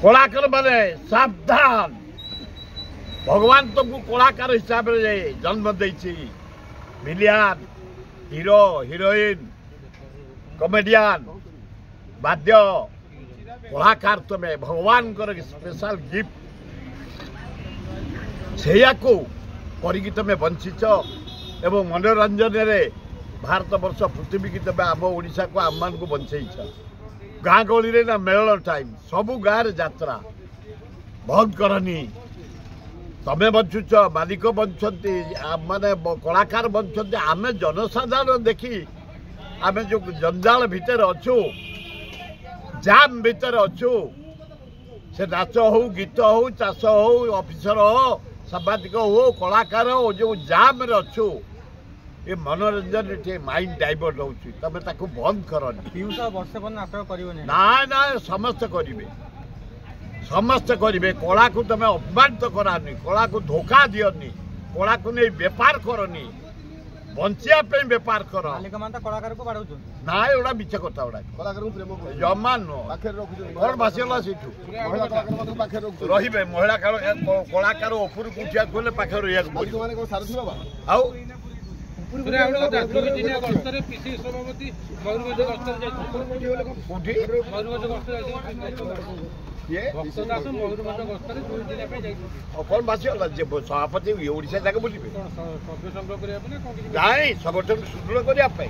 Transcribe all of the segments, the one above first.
कलाकार माने सावधान भगवान तुमको कलाकार हिसाब से जन्म देछि विलियन हीरो हीरोइन कॉमेडियन वाद्य कलाकार तुम्हें भगवान स्पेशल गिफ्ट से करी तुम्हें बंचिच एवं मनोरंजन रे भारत वर्ष पृथ्वी की तुम्हें आम ओडिशा को आम मान को बंचेच गाँ गहली ना मेल टाइम सबू गाँव यात्रा बंद करनी तमें बंचुच मालिक बंचती माने कलाकार बंचती आम जनसाधारण देखी आम जो जंजाल भितर अच्छु जाम भितर अच्छु से नाच हो गीत हो चाष हो ऑफिसर हो सांबादिक हो कलाकार हो जो जाम रे अच्छु ये मनोरंजन माइंड डाइवर्ट होची तमें ताकू बंद करनी ना ना समस्त करेंगे समस्त करेंगे कला को तुम अपमानित करानी कला को धोखा दियनी कला को नहीं बेपार करनी बंचिया बेपार कर कलाकार को ना एगुड़ा मिछ कथा गुड़ा जमा नुह कौन भाषा से रे महिला कलाकार उपरू उठा गले पाखे रहा कौन भाषा सभापति ओडिशा जाके बुलिबे नाई संगठन सुदृढ़ करने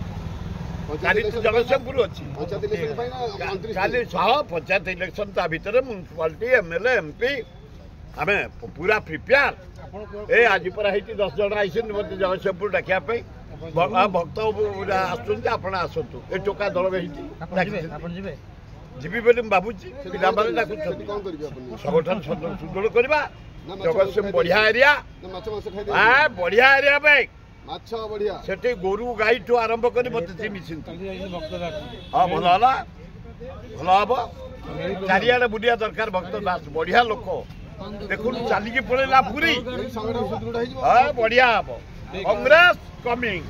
जगतसिंहपुर अच्छी पंचायत इलेक्शन ता भीतर म्यूनिसिपालिटी एमएलए एमपी आम पूरा प्रिपेयर ए आज पर 10 जन आई जगतसिंहपुर डाकियापाई भक्त आसतु ए टोका दल जीवी बोली भावुची पिला संगठन सुदृढ़ करवा जगतसिंह बढ़िया एरिया बढ़िया एरिया भाई से गोरु गाई ठू आरंभ कर मत चिन्ह हाँ भल भल हम चारिड़े बुलिया दरकार भक्त दास बढ़िया लोक देखु चलिकी पड़ेगा पूरी हाँ बढ़िया हम कांग्रेस कमिंग।